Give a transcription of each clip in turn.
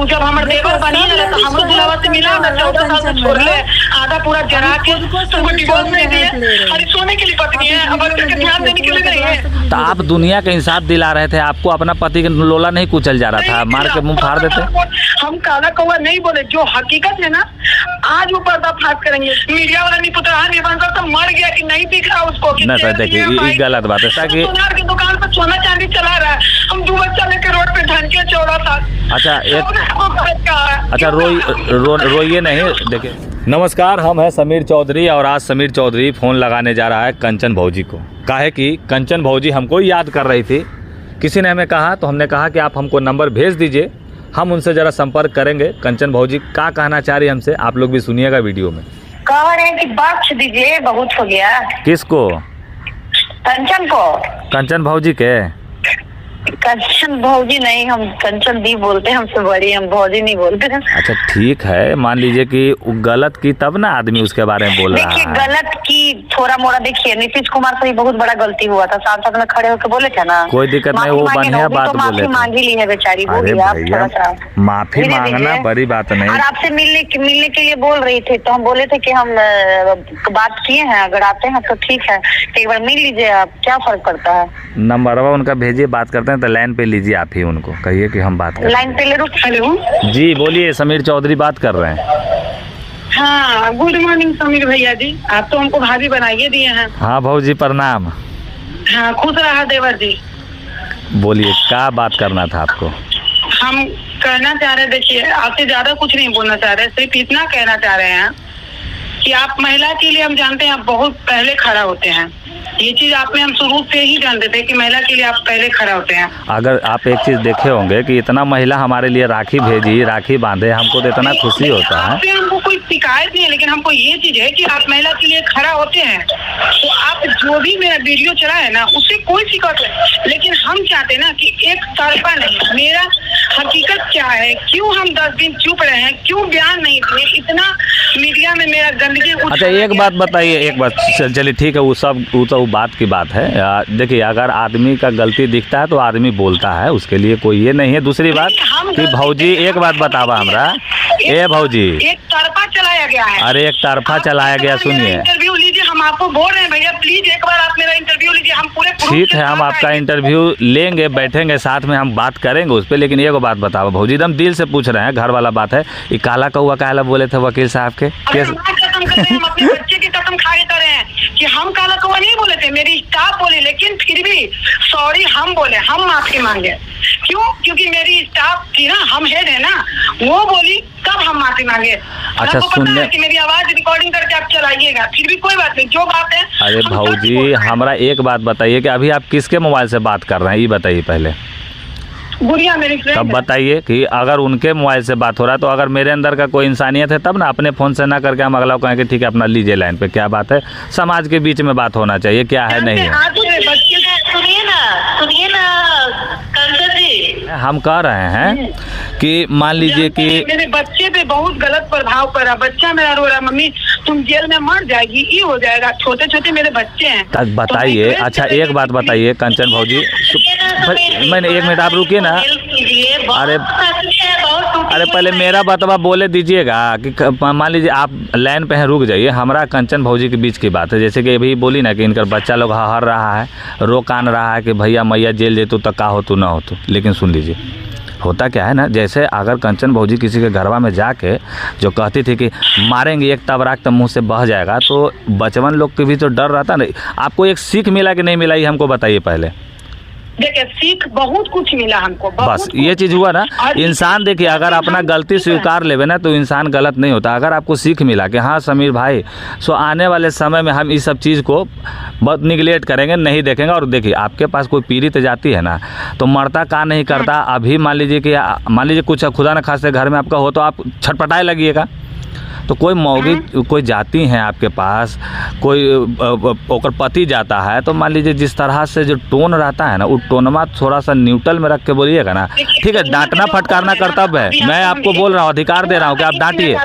तू जब हमारे देवर बनी है तो हम दुलावा से मिला ना 14 साल से छोड़ ले, आधा पूरा जरा के तुमको डिवोर्स नहीं दिए। अरे सोने के लिए पत्नी है, अब बच्चे के ध्यान देने के लिए नहीं है। तो आप दुनिया का इंसाफ दिला रहे थे, आपको अपना पति के लोला नहीं कुचल जा रहा था, मार के मुंह फाड़ देते। हम काला कौवा नहीं बोले, जो हकीकत है ना आज वो पर्दाफाश करेंगे। मीडिया वाला नहीं पुतरा नहीं बनता तो मर गया कि नहीं दिख रहा उसको। ना सर देखिए ये गलत बात है ताकि सोनार की दुकान पर सोना चांदी चला रहा है, हम 2 बच्चा लेके रोड पे ढंके 14 साल। अच्छा अच्छा रोइए नहीं। देखिए नमस्कार, हम हैं समीर चौधरी और आज समीर चौधरी फ़ोन लगाने जा रहा है कंचन भौजी को। काहे कि कंचन भौजी हमको याद कर रही थी, किसी ने हमें कहा तो हमने कहा कि आप हमको नंबर भेज दीजिए, हम उनसे ज़रा संपर्क करेंगे। कंचन भौजी क्या कहना चाह रही है हमसे, आप लोग भी सुनिएगा वीडियो में। कह रहे हैं कि बख्श दीजिए, बहुत हो गया। किसको? कंचन को। कंचन भौजी के? कंचन भौजी नहीं, हम कंचन दी बोलते हैं, हमसे बड़ी, हम भौजी नहीं बोलते हैं। अच्छा ठीक है, मान लीजिए कि गलत की तब ना आदमी उसके बारे में बोल रहा है। देखिए गलत की थोड़ा मोड़ा, देखिए नीतीश कुमार से भी बहुत बड़ा गलती हुआ था, सांसद में खड़े होकर बोले थे ना। कोई दिक्कत नहीं, वो बढ़िया बात बोले। माफी मांगी ली है बेचारी। अरे भैया माफी मांगना बड़ी बात नहीं। और आपसे मिलने के लिए बोल रही थी, तो हम बोले थे कि हम बात किए हैं, अगर आते हैं तो ठीक है, एक बार मिल लीजिए आप, क्या फर्क पड़ता है। नंबरवा उनका भेजिए, बात करते हैं। तो लाइन पे लीजिए आप ही, उनको कहिए कि हम बात करें। लाइन पे ले लो। हेलो जी बोलिए, समीर चौधरी बात कर रहे हैं। हाँ गुड मॉर्निंग समीर भैया जी, आप तो हमको भाभी बनाइए दिए हैं। हाँ भौजी प्रणाम। हाँ खुश रहा देवर जी। बोलिए क्या बात करना था आपको? हम कहना चाह रहे, देखिए आपसे ज्यादा कुछ नहीं बोलना चाह रहे, सिर्फ इतना कहना चाह रहे हैं कि आप महिला के लिए, हम जानते हैं आप बहुत पहले खड़ा होते हैं, ये चीज आप में हम शुरू से ही जानते थे कि महिला के लिए आप पहले खड़ा होते हैं। अगर आप एक चीज देखे होंगे कि इतना महिला हमारे लिए राखी भेजी, राखी बांधे, हमको तो इतना खुशी होता है। आपसे हमको कोई शिकायत नहीं है, लेकिन हमको ये चीज है कि आप महिला के लिए खड़ा होते हैं, तो आप जो भी मेरा वीडियो चला है ना उससे कोई शिकायत नहीं, लेकिन हम चाहते ना कि एक तरफा नहीं, मेरा हकीकत क्या है, क्यों हम 10 दिन चुप रहे हैं, क्यों बयान नहीं दिए, इतना मीडिया में मेरा गंदगी। अच्छा एक बात बताइए, एक बात चलिए ठीक है, वो तो बात की बात है। देखिए अगर आदमी का गलती दिखता है तो आदमी बोलता है, उसके लिए कोई ये नहीं है। दूसरी बात कि भौजी एक बात बतावा हमरा, ए भौजी एक तरफा चलाया गया है। अरे एक तरफा चलाया गया, सुनिए। इंटरव्यू लीजिए, हम आपको बोल रहे हैं भैया प्लीज एक बार आप मेरा इंटरव्यू लीजिए, हम पूरे ठीक है, हम आपका इंटरव्यू लेंगे, बैठेंगे साथ में, हम बात करेंगे उस पर। लेकिन एक बात बताओ भौजी, एकदम दिल से पूछ रहे हैं, घर वाला बात है। ये काला कौवा काला बोले थे वकील साहब के केस। हम अपने बच्चे की कसम खा के करे हैं कि हम काला कौवा नहीं बोले थे, मेरी स्टाफ बोली, लेकिन फिर भी सॉरी हम बोले, हम माफी मांगे। क्यों? क्योंकि मेरी स्टाफ थी ना, हम हेड है ना, वो बोली तब हम माफी मांगे। अच्छा सुनने कि मेरी आवाज रिकॉर्डिंग करके आप चलाइएगा, फिर भी कोई बात नहीं, जो बात है। अरे भौजी हमरा एक बात बताइए कि अभी आप किसके मोबाइल से बात कर रहे हैं, ये बताइए पहले। गुड़िया मेरी फ्रेंड। तब बताइए कि अगर उनके मोबाइल से बात हो रहा है तो अगर मेरे अंदर का कोई इंसानियत है तब ना, अपने फ़ोन से ना करके हम अगला कहें कि ठीक है अपना लीजिए लाइन पे। क्या बात है, समाज के बीच में बात होना चाहिए, क्या है नहीं है। सुनिए ना कंचन जी, हम कह रहे हैं कि मान लीजिए कि मेरे बच्चे पे बहुत गलत प्रभाव पड़ा, बच्चा मेरा रो रहा, मम्मी तुम जेल में मर जाएगी, ये हो जाएगा, छोटे छोटे मेरे बच्चे हैं। तब बताइए। अच्छा एक बात बताइए कंचन भौजी, मैंने 1 मिनट आप रुकिए ना। अरे पहले मेरा बतवा बोले दीजिएगा कि मान लीजिए आप लाइन पे हैं, रुक जाइए। हमारा कंचन भौजी के बीच की बात है, जैसे कि अभी बोली ना कि इनका बच्चा लोग हर रहा है, रो कान रहा है कि भैया मैया जेल जेतू तो का हो तू ना हो तू। लेकिन सुन लीजिए होता क्या है ना, जैसे अगर कंचन भौजी किसी के घरवा में जाके जो कहती थी कि मारेंगे एक तबराक तो मुंह से बह जाएगा, तो बचवन लोग के भी तो डर रहता नहीं। आपको एक सीख मिला कि नहीं मिला, ये हमको बताइए पहले। देखिए सीख बहुत कुछ मिला हमको, बस ये चीज़ हुआ ना, इंसान देखिए अगर अपना गलती स्वीकार लेवे ना तो इंसान गलत नहीं होता। अगर आपको सीख मिला कि हाँ समीर भाई, सो आने वाले समय में हम इस सब चीज़ को बहुत निगलेक्ट करेंगे, नहीं देखेंगे। और देखिए आपके पास कोई पीड़ित जाती है ना तो मरता का नहीं करता। अभी मान लीजिए कुछ खुदा न खास्ते घर में आपका हो तो आप छटपटाए लगिएगा। तो कोई मौगी कोई जाती हैं आपके पास, कोई ओकर पति जाता है, तो मान लीजिए जिस तरह से जो टोन रहता है ना, वो टोनमा थोड़ा सा न्यूट्रल में रख के बोलिएगा ना, ठीक है। डांटना फटकारना कर्तव्य है, मैं आपको बोल रहा हूँ, अधिकार दे रहा हूँ कि आप डांटिए।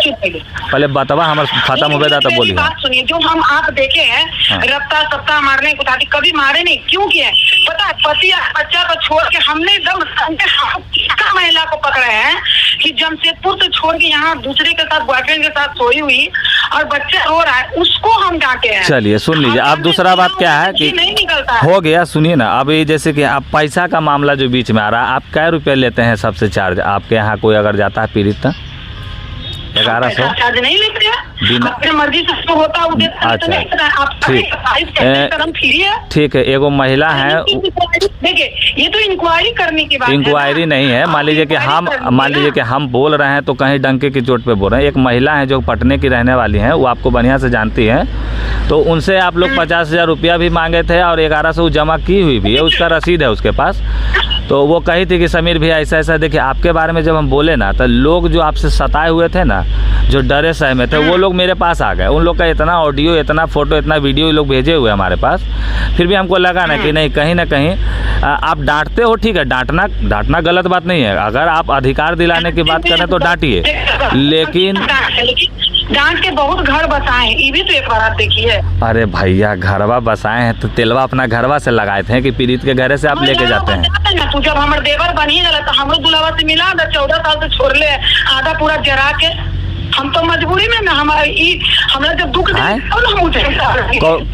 पहले बतवा हमारे खत्म हो गया था, बोलिए। बात सुनिए, जो हम आप देखे हैं रफ्ता सप्ताह मारने को ताकि कभी मारे नहीं, क्यों किए पता है? पति बच्चा को छोड़ के हमने एकदम महिला को पकड़े हैं जमशेदपुर से छोड़ के यहाँ दूसरे के साथ बॉयफ्रेंड के साथ सोई हुई और बच्चा रो रहा है, उसको हम डांटे हैं। चलिए सुन लीजिए, अब दूसरा बात क्या है कि नहीं निकलता है। हो गया, सुनिए ना, अब ये जैसे कि आप पैसा का मामला जो बीच में आ रहा है, आप क्या रुपये लेते हैं सबसे चार्ज? आपके यहाँ कोई अगर जाता है पीड़ित 1100 चार्ज नहीं लेते हैं, अपनी मर्जी से जो होता है अच्छा ठीक है। एगो महिला है, देखिए ये तो इंक्वायरी करने की बात है, इंक्वायरी नहीं है। मान लीजिए कि हम बोल रहे हैं तो कहीं डंके की चोट पे बोल रहे हैं। एक महिला है जो पटने की रहने वाली हैं, वो आपको बढ़िया से जानती हैं, तो उनसे आप लोग 50,000 रुपया भी मांगे थे और 1100 जमा की हुई भी है, उसका रसीद है उसके पास। तो वो कही थी कि समीर भैया ऐसा ऐसा, देखिए आपके बारे में जब हम बोले ना, तो लोग जो आपसे सताए हुए थे ना, जो डरे सहमे थे, वो लोग मेरे पास आ गए। उन लोग का इतना ऑडियो, इतना फोटो, इतना वीडियो ये लोग भेजे हुए हमारे पास। फिर भी हमको लगा ना कि नहीं, कहीं ना कहीं आप डांटते हो, ठीक है, डांटना गलत बात नहीं है। अगर आप अधिकार दिलाने की बात करें तो डांटिए, लेकिन डांट के बहुत घर बसाए हैं, ये भी तो एक बार आप देखिए। अरे भैया घरवा बसाए हैं तो तेलवा अपना घरवा से लगाए थे कि पीड़ित के घर से आप लेके जाते हैं। तू जब हमारे देवर बनी गया तो हम लोग दुलावा से मिला, 14 साल से छोड़ ले, आधा पूरा जरा के। हम तो मजबूरी में ना, हमारा जब दुख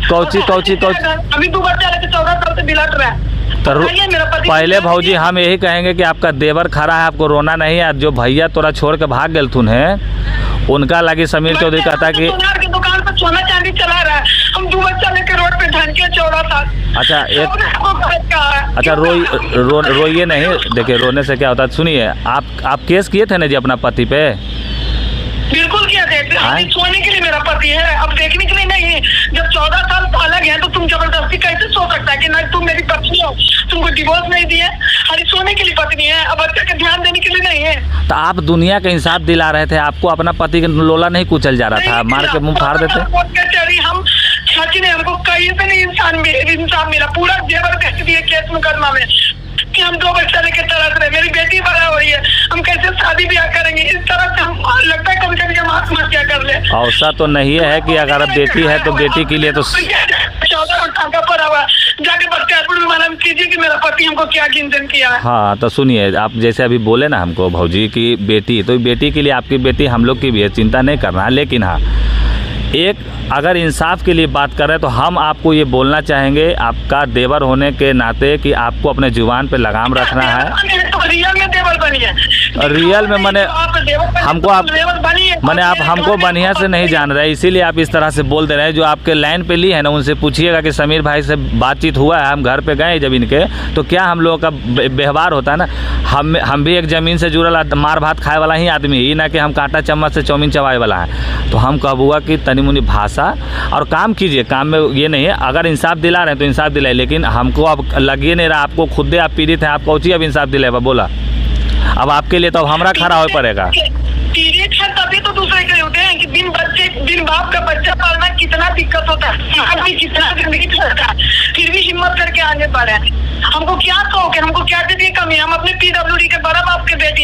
कौची अभी 2 बच्चा लेके 14 साल से बिलट रहा है। तो पहले भौजी हम यही कहेंगे कि आपका देवर खड़ा है, आपको रोना नहीं है। जो भैया तोरा छोड़ के भाग गए थुन है, उनका लगी समीर चौधरी कहता कि दुकान पर सोना चांदी चला रहा है, हम 2 बच्चा लेके रोड पे ढंके 14 साल। अच्छा रोइए नहीं, देखिए रोने से क्या होता है। सुनिए, आप केस किए थे ना जी अपना पति पे? बिल्कुल किया थे, सोने के लिए मेरा पति है, अब देखने के लिए नहीं। जब 14 साल अलग है तो तुम जबरदस्ती कैसे सो सकता है कि नहीं तुम मेरी पत्नी हो, तुमको डिवोर्स नहीं दिए, अरे सोने के लिए पत्नी है, अब बच्चे का ध्यान देने के लिए नहीं है। तो आप दुनिया का इंसाफ दिला रहे थे, आपको अपना पति के लोला नहीं कुचल जा रहा था, मार के मुंह फाड़ देते। हम चाची ने हमको कहीं से नहीं इंसान मिला, पूरा जेवर बेच दिए केस मुकदमा में कि हम 2 बच्चा लेके तरस रहे, मेरी बेटी बड़ा हो रही है, हम कैसे शादी ब्याह करेंगे। इस तरह से हम लगता है कभी हम आत्महत्या कर ले। ऐसा तो नहीं है कि अगर अब बेटी है तो बेटी के लिए तो 14 टाका पड़ा हुआ, जाके बख्तियारपुर में मालूम कीजिए कि मेरा पति हमको क्या गिनजन किया है। हाँ तो सुनिए, आप जैसे अभी बोले ना हमको भौजी की बेटी, तो बेटी के लिए आपकी बेटी हम लोग की भी है, चिंता नहीं करना है। लेकिन हाँ, एक अगर इंसाफ के लिए बात करें तो हम आपको ये बोलना चाहेंगे, आपका देवर होने के नाते, कि आपको अपने जुबान पे लगाम रखना है। तो रियल में देवर बनी है, रियल में मैंने आप हमको बढ़िया से नहीं जान रहे, इसीलिए आप इस तरह से बोल दे रहे हैं। जो आपके लाइन पे ली है ना, उनसे पूछिएगा कि समीर भाई से बातचीत हुआ है, हम घर पे गए जब इनके, तो क्या हम लोगों का व्यवहार होता है ना। हम भी एक ज़मीन से जुड़ल मार भात खाए वाला ही आदमी, ये ना कि हम कांटा चम्मच से चौमीन चबाए वाला है। तो हम कब हुआ कि तनी मुनी भाषा और काम कीजिए, काम में ये नहीं है। अगर इंसाफ दिला रहे हैं तो इंसाफ दिलाए, लेकिन हमको अब लगे नहीं रहा, आपको खुद आप पीड़ित हैं, आप कौची अब इंसाफ दिलाएगा बोला। अब आपके लिए तो अब हमारा खड़ा हो पड़ेगा। पीड़ित है तभी तो दूसरे के होते हैं कि बिन बाप का बच्चा पालना कितना दिक्कत होता है, आदमी कितना जिंदगी चलता है, फिर भी हिम्मत करके आगे बढ़े। हमको क्या शौक है, हमको क्या दे कमी, हम अपने PWD के बड़ा बाप के बेटी,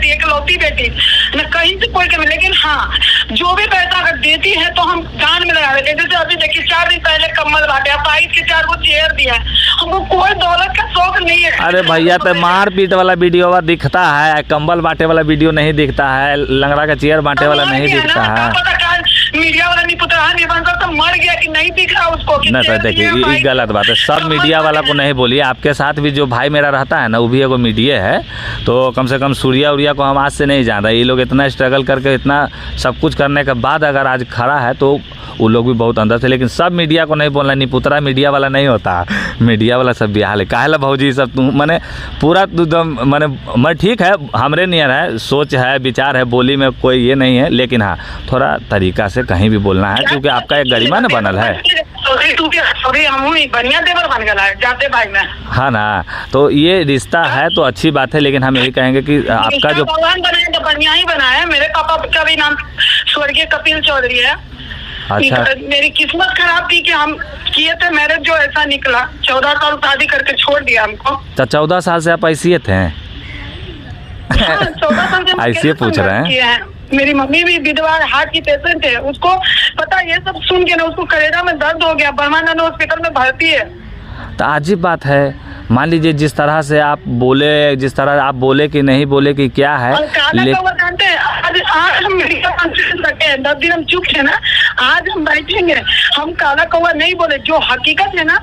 एक लौती बेटी, न कहीं से कोई कमी। लेकिन हाँ, जो भी पैसा अगर देती है तो हम दान में लगा देते हैं। जैसे अभी देखिए 4 दिन पहले कम्बल बांटे, 22 के 4 को चेयर दिया है, हमको कोई दौलत का शौक नहीं है। अरे भैया तो मार पीट वाला वीडियो दिखता है, कंबल बांटे वाला वीडियो नहीं दिखता है, लंगड़ा का चेयर बांटे वाला नहीं दिखता है। मीडिया वाला नहीं पता तो मर गया कि नहीं दिख रहा उसको। नहीं तो देखिए ये गलत बात है, सब मीडिया वाला को नहीं बोलिए। आपके साथ भी जो भाई मेरा रहता है ना, वो भी एगो मीडिया है, तो कम से कम सूर्या उरिया को हम आज से नहीं जान रहे। ये लोग इतना स्ट्रगल करके, इतना सब कुछ करने के बाद अगर आज खड़ा है तो वो लोग भी बहुत अंदर से। लेकिन सब मीडिया को नहीं बोलना, निपुतरा मीडिया वाला नहीं होता, मीडिया वाला सब बिहार है। काहे ला भौजी सब तुम मैंने पूरा मैं ठीक है, हमरे नियर है, सोच है, विचार है, बोली में कोई ये नहीं है। लेकिन हाँ, थोड़ा तरीका से कहीं भी बोलना है, क्योंकि आपका एक गरिमा न बनल है। हाँ ना, तो ये रिश्ता है तो अच्छी बात है, लेकिन हम यही कहेंगे कि आपका जो भगवान बनाए तो बढ़िया ही बनाया है। मेरे पापा का भी नाम स्वर्गीय कपिल चौधरी है। अच्छा, मेरी किस्मत खराब थी कि हम किए थे मैरिज, जो ऐसा निकला। 14 साल शादी करके छोड़ दिया हमको। तो 14 साल से आप ऐसी थे? 14 साल से ऐसे पूछ रहे हैं। मेरी मम्मी भी विधवा हार्ट की पेशेंट है, उसको पता ये सब सुन के ना उसको कलेजा में दर्द हो गया, ब्रह्मानंद हॉस्पिटल में भर्ती है। तो अजीब बात है, मान लीजिए जिस तरह से आप बोले, जिस तरह आप बोले कि नहीं बोले कि क्या है, आज हम मीडिया सके हैं, 10 दिन हम चुप थे ना, आज हम बैठेंगे, हम काला कौवा नहीं बोले, जो हकीकत है ना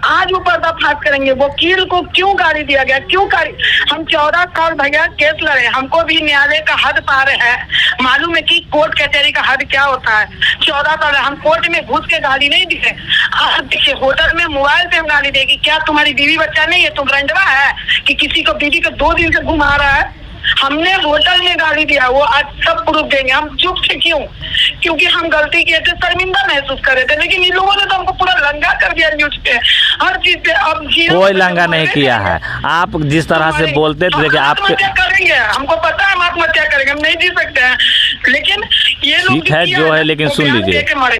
आज वो पर्दाफाश करेंगे। वकील को क्यों गाली दिया गया, क्यों गाली, हम 14 साल भैया केस लड़े, हमको भी न्यायालय का हद पार है, मालूम है कि कोर्ट कचहरी का हद क्या होता है। 14 साल हम कोर्ट में घुस के गाली नहीं दिए। आज देखिए होटल में मोबाइल पे हम गाली देगी, क्या तुम्हारी बीवी बच्चा नहीं है, तुम रंडवा है कि किसी को बीवी को 2 दिन से घुमा रहा है। हमने होटल में गाली दिया, वो आज सब प्रूफ देंगे। हम चुप थे क्यों, क्योंकि हम गलती किए थे, शर्मिंदा महसूस कर रहे थे, लेकिन इन लोगों ने तो हमको पूरा लंगा कर दिया न्यूज पे, हर चीज पे। अब कोई लंगा नहीं किया है, आप जिस तरह से बोलते थे देखिए आपके आत्महत्या करेंगे, हमको पता है हम आत्महत्या करेंगे, हम नहीं जी सकते हैं, लेकिन ये लोग ठीक है जो है, लेकिन सुन लीजिए।